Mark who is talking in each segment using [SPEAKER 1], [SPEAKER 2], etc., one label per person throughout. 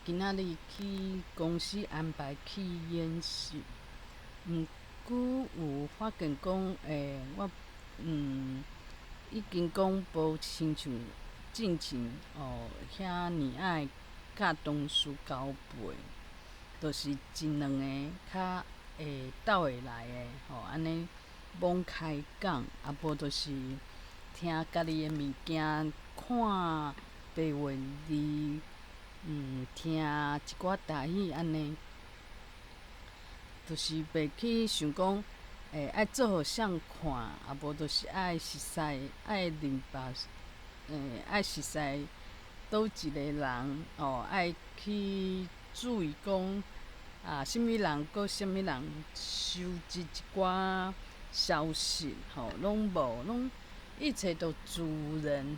[SPEAKER 1] 今仔日去公司安排去演习，毋过有发现讲，我已经讲无亲像进前遐尼爱甲同事交陪，就是一两个较会斗会来的安尼罔开讲，啊无就是听家己的物件，看白话字，听一寡台语安尼，就是袂去想讲，爱做互谁看，啊无就是爱熟悉，爱认别，爱熟悉倒一个人爱去注意讲啥物人，搁啥物人收集一寡消息，拢无，拢一切都自然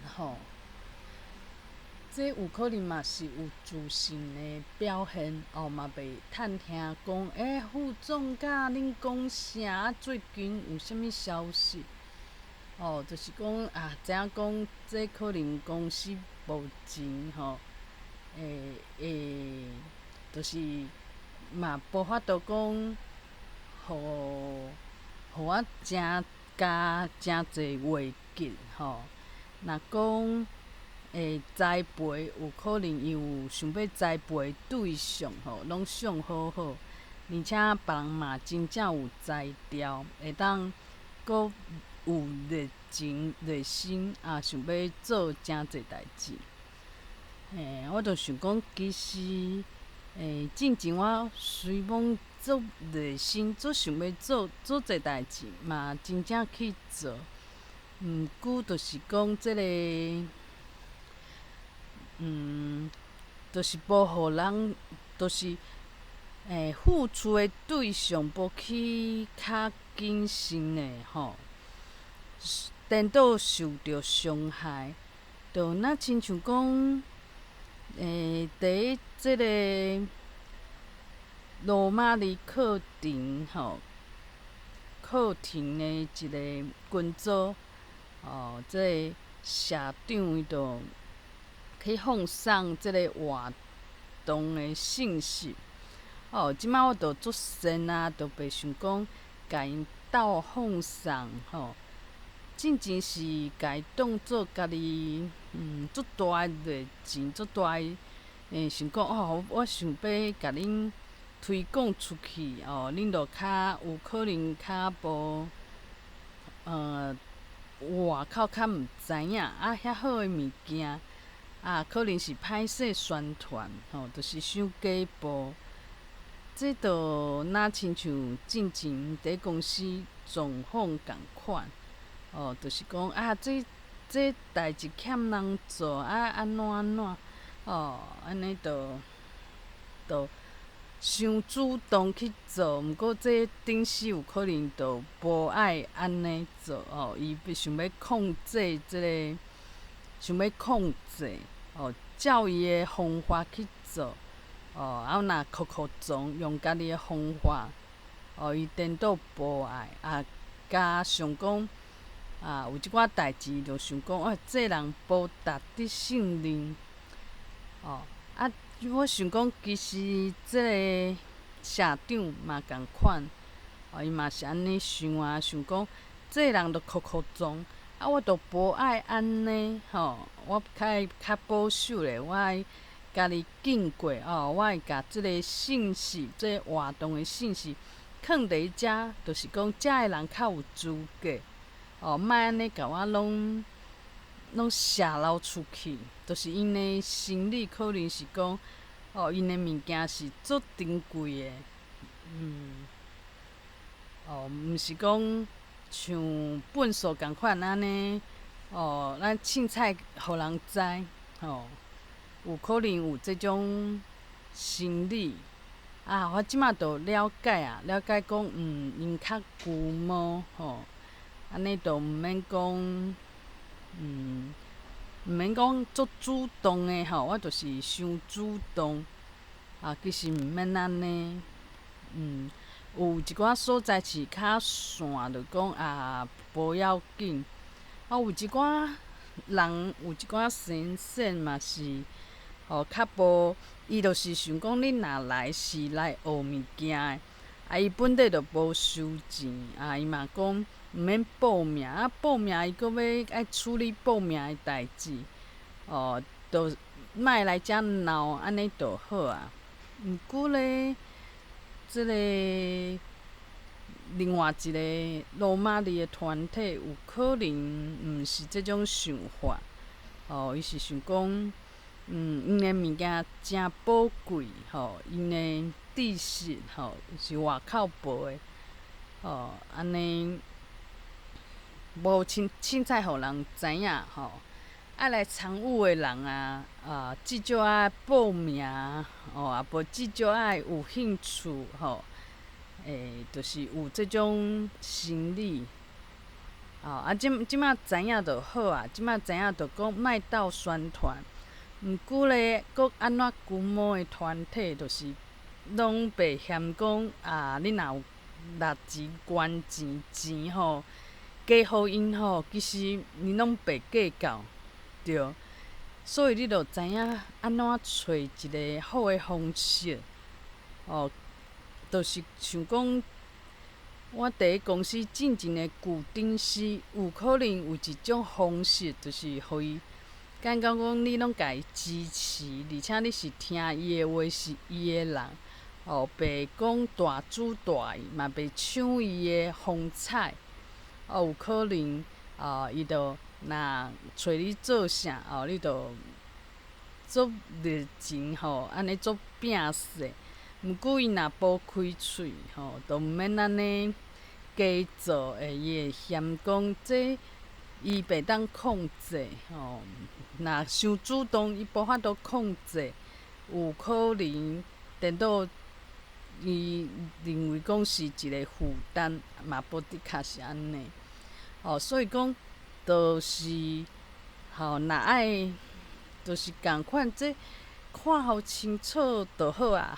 [SPEAKER 1] 这有可能嘛是有自信的表现，嘛袂探听讲，副总甲恁讲啥？最近有啥物消息？就是讲知影讲这可能公司目前就是嘛无法度讲，互我真加真侪话剧若讲栽培有可能伊有想要栽培对象拢想好好，而且别人嘛真正有才调，会当搁有热情热心想要做诚侪代志。我就想讲，其实进前我虽讲足热心，足想要做侪代志，嘛真正去做，毋过就是讲即个。就是无互人，就是付出的对象无去较谨慎的颠倒受着伤害，就若亲像讲，伫即个罗马尼课程课程的一个群组即个社长伊就去放送即个活动的信息。即摆我着足善着袂想讲甲因斗放送进前是甲伊当做家己足大的热情，足大的想讲我想要甲恁推广出去恁着较有可能较无外口较毋知影遐好的物件。可能是歹势宣传就是伤假步。这就若亲像进前伫公司状况共款就是讲这代志欠人做安怎安尼就伤主动去做，毋过这顶时有可能就无爱安尼做伊想要控制想要控制照伊的方法去做若酷酷撞，用家己的方法伊颠倒无爱加上讲有一寡代志就想讲这人无值得信任我想讲其实这个社长嘛共款伊嘛是安尼想想讲这人就酷酷撞我就无爱安尼我较保守咧，我爱家己经过我爱甲即个信息，即个活动的信息放伫遮，就是讲遮的人较有资格莫安尼甲我拢泄露出去，就是因的心理可能是讲因的物件是足珍贵的，毋是讲像粪扫共款安尼咱凊彩互人知有可能有即种心理我即马就了解了解讲因较龟毛安尼就毋免讲毋免讲足主动的我就是伤主动其实毋免安尼有一寡所在是较散，就讲无要紧有一寡人有一寡先生嘛是较无伊就是想讲，你若来是来学物件的，伊本地就无收钱，伊嘛讲毋免报名，报名伊阁要爱处理报名的代志，就莫来遮闹，安尼就好啊。毋过咧，即个另外一个罗马尼的团体有可能毋是即种想法，伊是想讲，因的物件真宝贵，因的知识是外口飞的，安尼无凊彩互人知影爱来参与的人至少爱报名，也无至少爱有兴趣就是有即种心理。即马知影就好啊，即马知影就讲莫斗宣传。毋过咧，阁安怎规模的团体，就是拢袂嫌讲你若有力钱、捐钱加互因其实你拢袂计较，对。所以你着知影安怎找一个好的方式，就是像讲，我伫咧公司进前的旧顶司，有可能有一种方式，就是互伊感觉讲你拢家己支持，而且你是听伊的话，是伊的人，袂讲大主大意，嘛袂抢伊的风采，有可能伊着若找你做啥，你着足热情安尼足拼势。毋过伊若无开喙就毋免安尼加做，伊会嫌讲这伊袂当控制若伤主动，伊无法度控制，有可能颠倒伊认为讲是一个负担，嘛无的确是安尼。所以讲，就是若爱，就是共款，这看互清楚就好啊。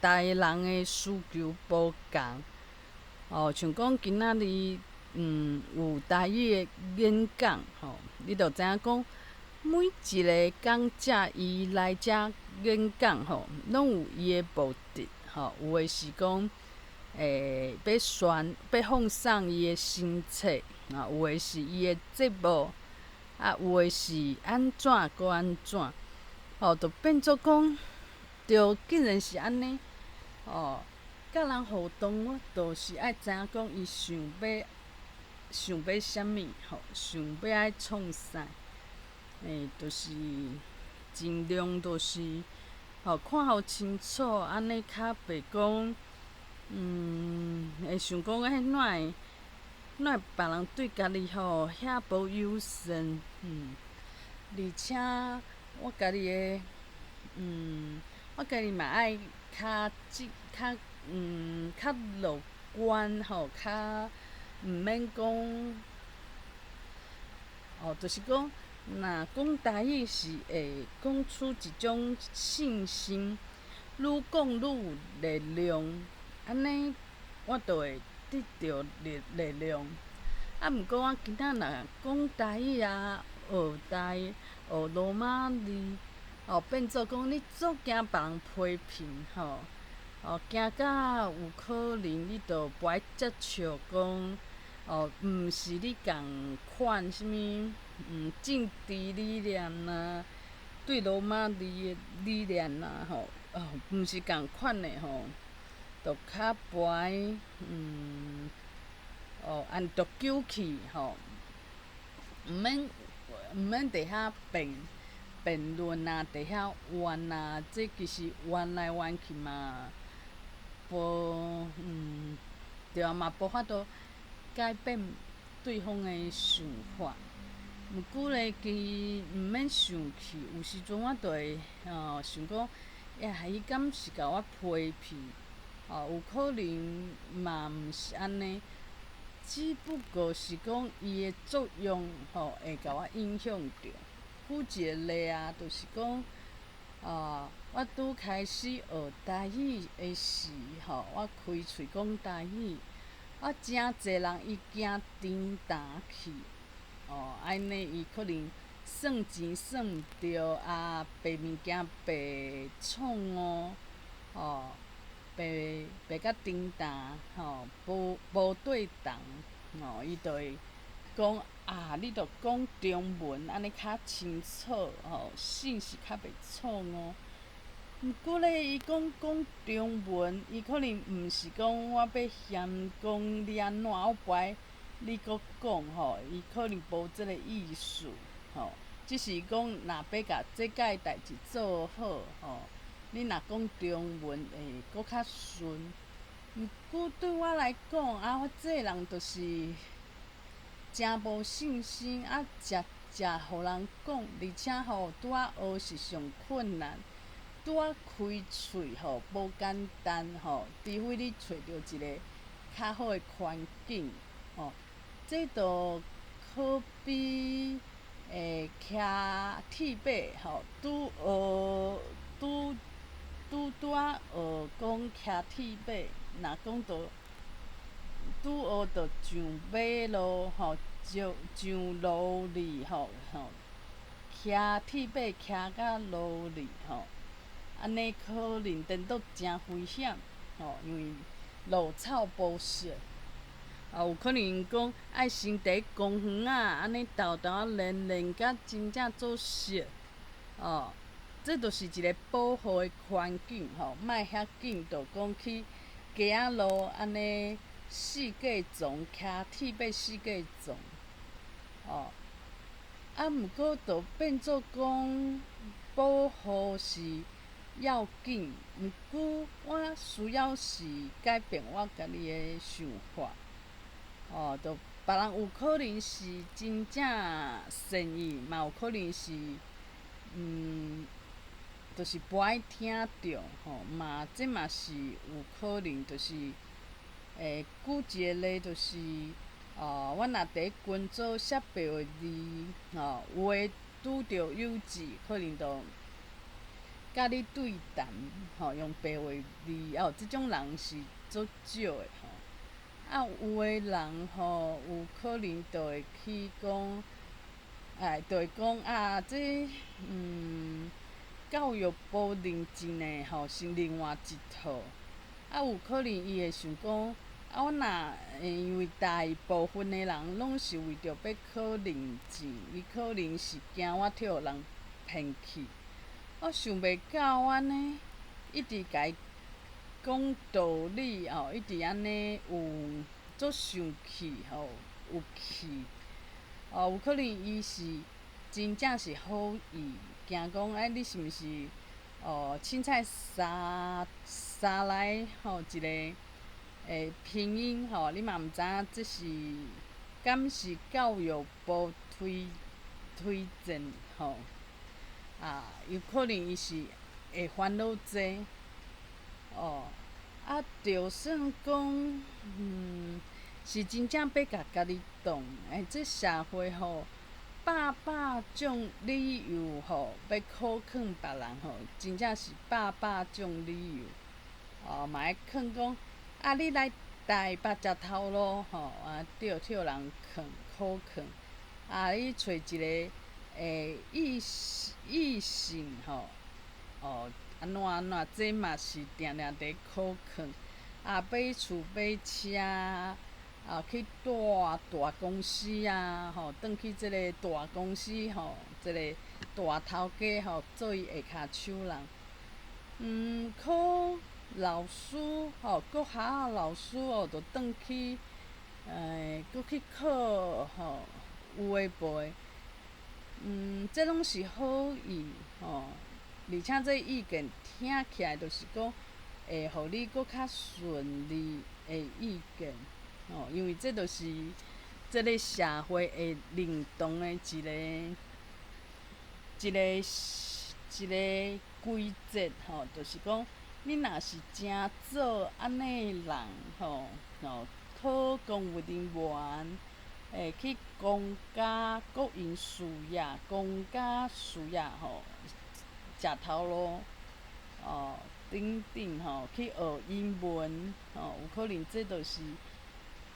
[SPEAKER 1] 逐个人的需求无共，像讲今仔日有台语的演讲你着知影讲，每一个讲者伊来遮演讲拢有伊的目的有诶是讲要放送伊的新册有诶是伊的节目有诶是安怎搁安怎就变做讲，着竟然是安尼甲人互动，我就是爱知影讲伊想要啥物想要爱创啥，就是尽量就是看互清楚，安尼较袂讲会想讲哪会别人对家己遐无友善，而且我家己的我家己嘛爱较较乐观较毋免讲就是讲若讲台语是会讲出一种信心，愈讲愈有力量，安尼我就会得到力量。毋过我今仔若讲台语学台学罗马字变做讲你足惊别人批评惊甲有可能你着不爱接笑讲毋是你共款啥物政治理念对罗马字的理念毋是共款的着较不爱按着揪去毋免伫遐辩论伫遐冤这其实冤来冤去嘛，无对啊，嘛无法度改变对方的想法。毋过咧，其毋免生气，有时阵我就会想讲，伊敢是甲我批评，有可能嘛毋是安尼，只不过是讲伊的作用会甲我影响着。举一个例就是讲我拄开始学台语的时我开喙讲台语，真侪人伊惊沉淡去安尼伊可能算钱算毋着，啊，白物件白创哦，白甲重担，无对重，伊就会讲啊，你着讲中文，安尼较清楚，信息较袂错哦。毋过咧，伊讲中文，伊可能毋是讲我要嫌讲你安怎，我不你搁讲伊可能无即个意思，只是讲若要甲即届代志做好，你若讲中文会搁较顺。毋过对我来讲，我这个人就是真无信心，互人讲，而且拄仔学是上困难。拄仔开喙无简单除非你找着一个较好的环境这就可比骑铁马拄仔学讲骑铁马，若讲拄学着上马路上路里骑铁马骑到路里安尼可能颠倒真危险因为路草无熟有可能讲爱先伫公园安尼豆豆练甲真正做熟这就是一个保护的环境莫遐紧，着讲去街仔路安尼四界撞，骑铁马四界撞毋过着变做讲保护是要紧，毋过我需要是改变我家己的想法着别人有可能是真正善意，嘛有可能是就是无爱听着嘛这嘛是有可能，就是举一个例，就是我若伫群组写白话字有诶拄着幼稚，可能着甲你对谈用白话字即种人是足少诶有诶人有可能就会去讲，就会讲这教育部认证诶是另外一套，有可能伊会想讲我若因为大部分诶人拢是为着要考认证，伊可能是惊我去互人骗去。我想袂到我安尼一直甲伊讲道理一直安尼有足生气有气有可能伊是真正是好意，惊讲你是毋是凊彩杀来一个拼音你嘛毋知影这是敢是教育部推荐有可能伊是会烦恼济就算讲是真正要甲家己当这社会百种理由要考劝别人真正是百种理由嘛爱劝讲你来台北食头路对人考劝你找一个异性安怎，这嘛是定伫考劝买厝买车去大公司转去即个大公司即个大头家做伊下骹手人考老师国校老师着转去搁去考有诶无诶这拢是好意而且这意见听起来就是讲会互你搁较顺利的意见因为这就是这个社会会认同的一个规则就是讲你若是真做安尼的人考公务人员去公家国营事业、公家事业食头路等等去学英文有可能这就是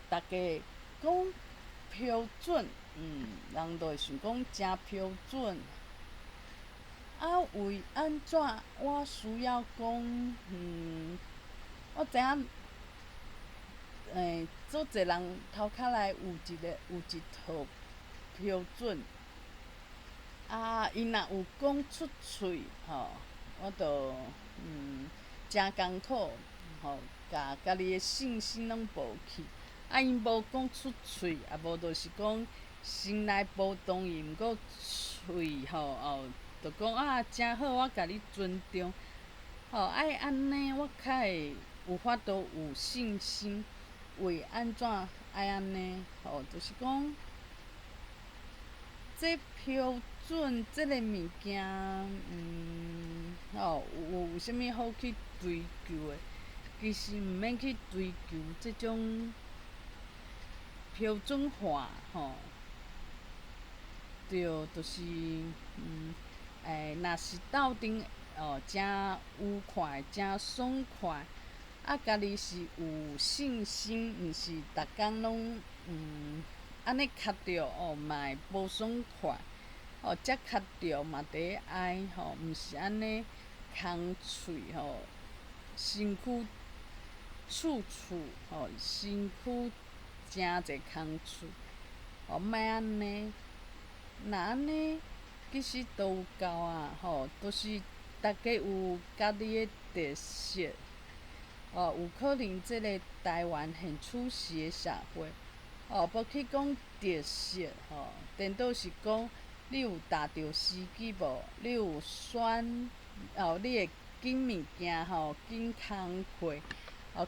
[SPEAKER 1] 大家讲标准人就会想讲真标准。啊，为安怎我需要讲，我知影，足侪人头壳内有一套标准，啊，伊若有讲出喙，我就真艰苦，甲家己的信心拢无去。啊，因无讲出喙，啊无就是讲心内无同意，毋过喙就讲啊真好，我甲你尊重。爱安尼，我较会有法度有信心。为安怎爱安尼？就是讲，这标准这个物件，有啥物好去追求的？其实毋免去追求即种标准化，对，就是若是斗阵真愉快，真爽快，啊，家己是有信心，毋是逐工拢安尼卡着嘛会无爽快，才卡着嘛伫咧哀，毋是安尼空喙身躯处处身躯真侪空喙，莫安尼。若安尼，其实都有够啊，都是大家有家己的特色。有可能即个台湾现处时的社会，无去讲特色，颠倒是讲你有踏着时机无？你有选你会拣物件拣工课，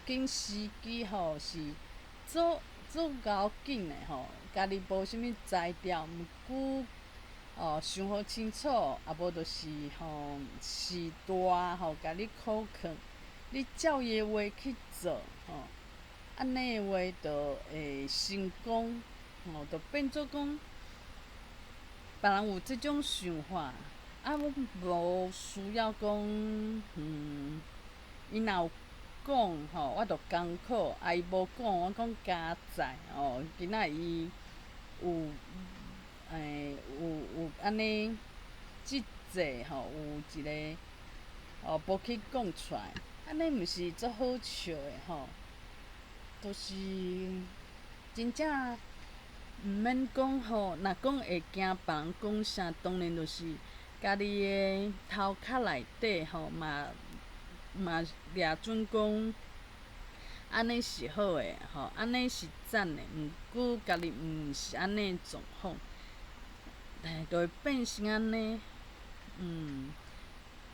[SPEAKER 1] 拣时机是做够紧的家己无啥物才调，毋过想好清楚，啊无就是时大甲你考劝，你照伊的话去做，安尼的话就会成功，就变做讲别人有即种想法，啊，无需要讲，伊若有讲我就艰苦；啊，伊无讲，我讲加载今仔伊有有安尼即个有一个无去讲出来，安尼毋是足好笑的就是真正毋免讲若讲会惊别人讲啥，当然就是家己的头壳内底嘛掠准讲安尼是好的安尼是赞的。毋过家己毋是安尼的状况，就会变成安尼。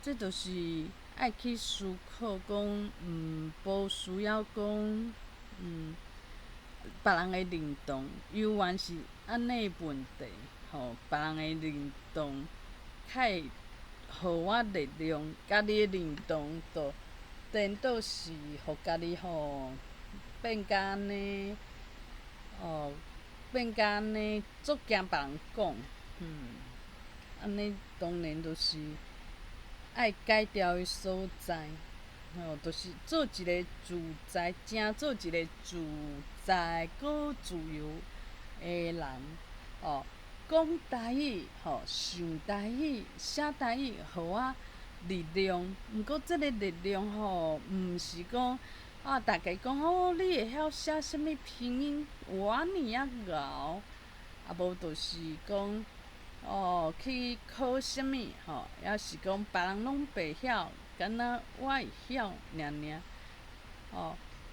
[SPEAKER 1] 这就是爱去思考讲，无需要讲，别人的认同，犹原是安尼的问题，别人的认同较会互我力量，家己的认同就颠倒是互家己变甲安尼，变甲安尼足惊别人讲，安尼当然就是爱改掉的所在，就是做一个自在，真做一个自在搁自由的人。讲台语，想台语，写台语，互我力量。毋过即个力量毋是讲大家讲你会晓写啥物拼音，有安尼啊敖，啊无就是讲去考啥物抑是讲别人拢袂晓，敢若我会晓尔。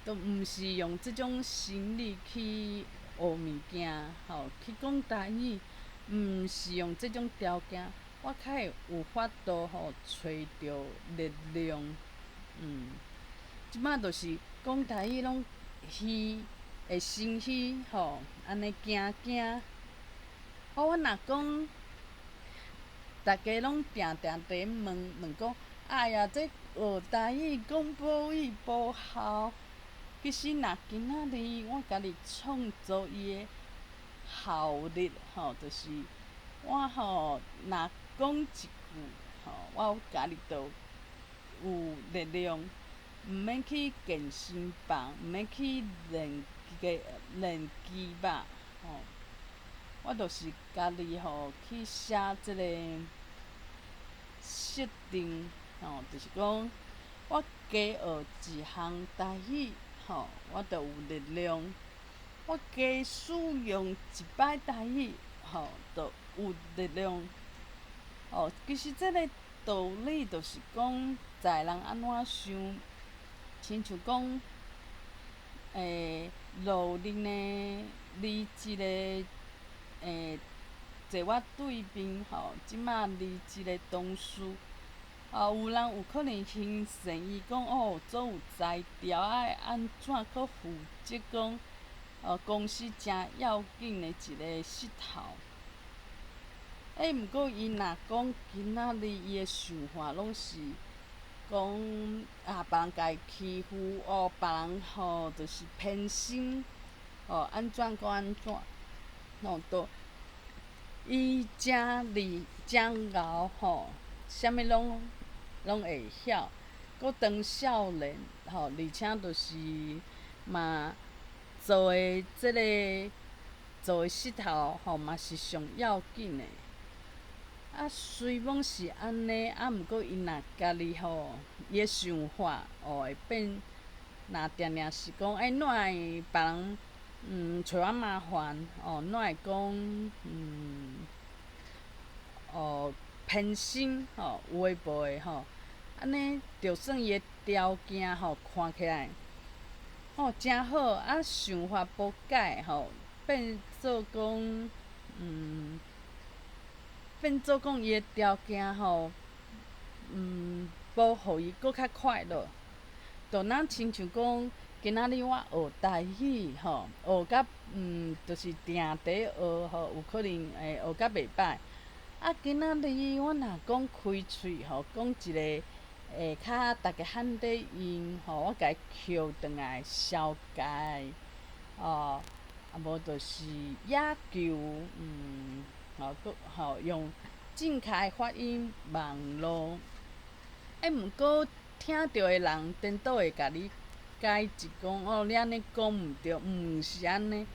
[SPEAKER 1] 都毋是用即种心理去学物件，去讲台语，毋是用即种条件，我较会有法度找着力量。即摆就是讲台语拢会心虚安尼惊惊。我若讲，大家拢定伫咧问讲，哎呀，这学台语讲母语无效。其实若今仔日我家己创造伊的效率就是我若讲一句我家己就有力量，毋免去健身房，毋免去练肌肉我就是家己去写即个设定，就是讲我加学一项台语，我就有力量；我加使用一摆台语，就有力量。其实即个道理就是讲，在人安怎想，亲像讲，路恁的你即个坐我对面即马你即个同事，有人有可能形成伊讲总有才调，爱安怎搁负责讲，公司诚要紧的一个势头。毋过伊若讲今仔日伊的想法拢是讲别人家己欺负，别人就是偏心，安怎搁安怎，都伊诚厉诚敖啥物拢会晓，搁当少年而且就是嘛做的即个做的势头嘛是上要紧的。虽讲是安尼，毋过伊若家己伊的想法会变，若定定是讲哪会别人找我麻烦，哪会讲偏心有诶无诶安尼就算伊诶条件看起来诚好，想法无改变做讲变做讲伊诶条件无互伊搁较快乐。就若亲像讲，今仔日我学台语学甲就是定地学有可能会学甲袂歹。今仔日我若讲开喙讲一个较大家罕在用我家己扣转来消解无就是野球搁用正确发音网络。毋过听着的人颠倒会甲你解释讲你安尼讲毋对，毋是安尼。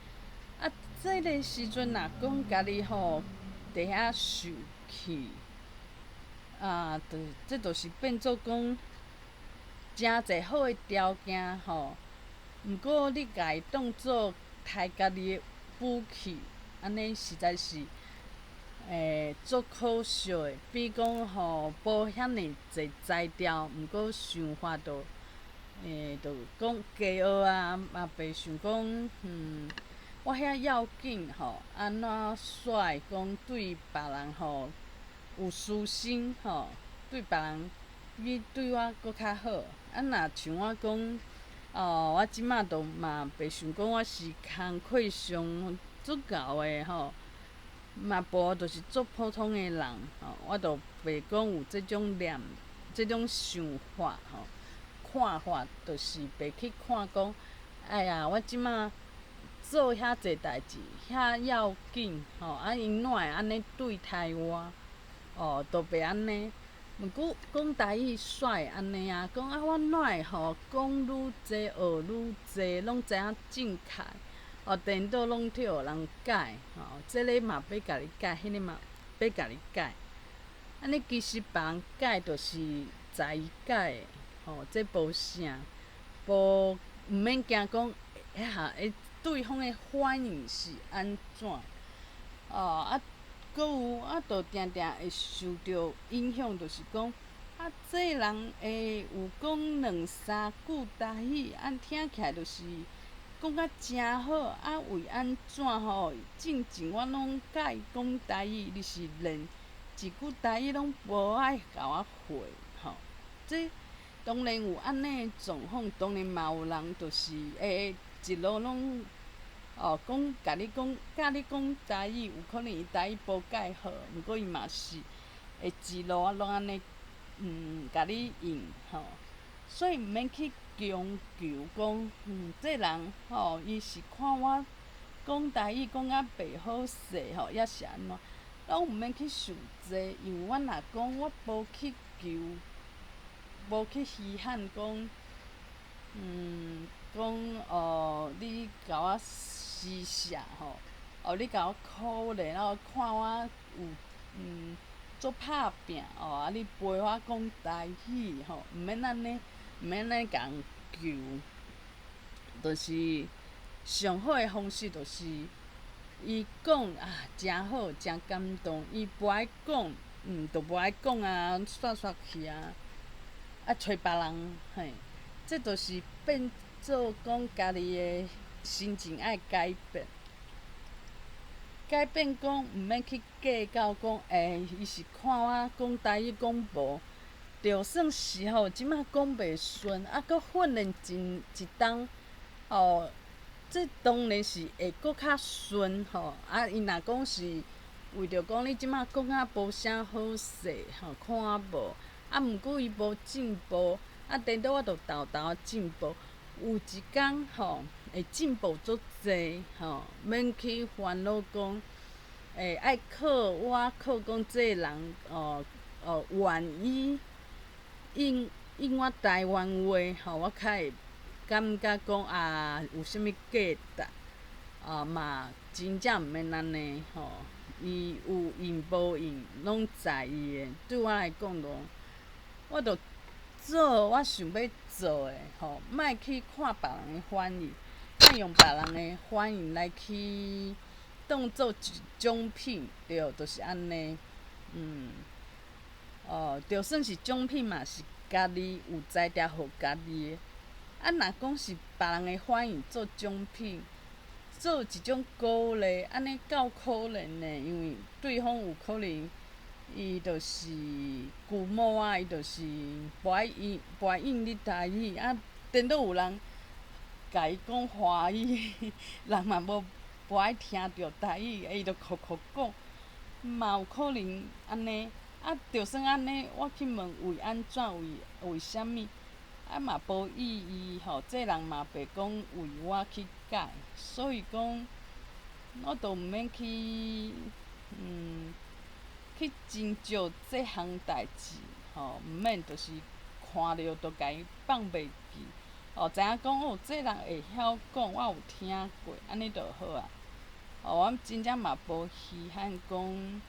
[SPEAKER 1] 即个时阵若讲家己伫遐受气，这就是变做讲诚侪好的条件毋过你家己当做刣家己的武器，安尼实在是足可惜的。比讲无遐尼侪才调，毋过想法就讲加学嘛袂想讲我遐要紧安怎煞会讲对别人有私心对别人比对我搁较好。若像我讲我即马就嘛袂想讲我是工课上足敖的嘛无就是足普通的人我就袂讲有即种即种想法看法，就是袂去看讲哎呀，我即马做遐济代志，遐要紧因哪会安尼对待我？都袂安尼。毋过讲台语煞会安尼讲我哪会讲愈济学愈济，拢知影正确颠倒拢去互人改即个嘛要家己改，迄个嘛要家己改。安尼其实别人改就是在伊改的这无啥，毋免惊讲对方的反应是安怎搁有就定定会受到影响，就是讲这人会有讲两三句台语，听起来就是讲甲诚好为安怎进前我拢甲伊讲台语，你是连一句台语拢无爱甲我会这当然有安尼的状况，当然嘛有人就是一路拢讲甲你讲台语，有可能伊台语无介好，毋过伊嘛是会一路拢安尼甲你用所以毋免去强求讲这人伊是看我讲台语讲啊袂好势抑是安怎，拢毋免去想这，因为我若讲我无去求，无去稀罕讲讲你甲我施舍你甲我可怜，看我有做拍拼你陪我讲台语毋免安尼，毋免安尼共人求。就是上好诶方式，就是伊讲真好，真感动。伊无爱讲，就无爱讲煞去找别人嘿。这就是变做讲家己诶心情爱改变。改变讲毋免去计较讲，伊是看我讲台语讲无，就算是即摆讲袂顺，搁训练一冬这当然是会搁较顺伊若讲是为着讲你即摆讲无啥好势看无，毋过伊无进步，颠倒我着豆豆进步。有一天会进步足济免去烦恼讲爱靠我靠讲这个人愿意应我台湾话我较会感觉讲有啥物价值嘛真正毋免安尼伊有用无用拢在伊诶。对我来讲我着做我想要做诶莫去看别人诶反应，莫用别人诶反应来去当做一奖品，对，就是安尼。就算是奖品嘛，是家己有才调互家己诶。若讲是别人诶反应做奖品，做一种鼓励，安尼够可怜呢。因为对方有可能伊就是舅母伊就是无爱用你台语颠倒有人甲伊讲华语，人嘛无爱听着台语，伊着哭哭讲，嘛有可能安尼。就算安尼，我去问为安怎为虾物，嘛无意义这人嘛袂讲为我去改，所以讲我着毋免去去斟酌这项代志毋免就是看着着甲伊放袂记知影讲这人会晓讲，我有听过，安尼就好我真正嘛无稀罕讲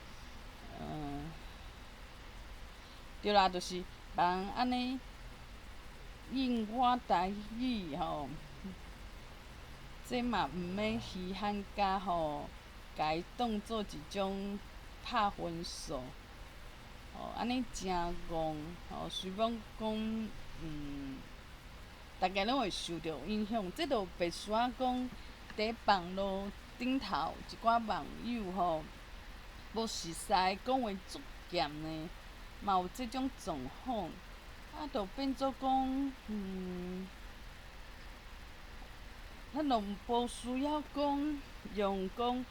[SPEAKER 1] 对啦，就是别人安尼应我台语这嘛毋免稀罕甲甲伊当做一种拍分数安尼诚戆虽讲讲大家拢会受着影响，这着袂使讲伫网络顶头一寡网友无熟识讲话足咸呢，嘛有即种状况着变做讲咱着无需要讲用讲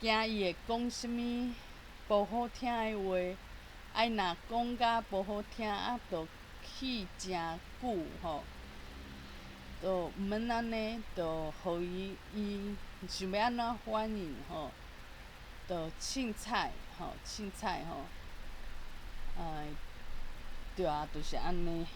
[SPEAKER 1] 惊伊会讲啥物无好听诶话，若讲甲无好听着气诚久着毋免安尼，着互伊想要安怎反应着凊彩凊彩对就是安尼。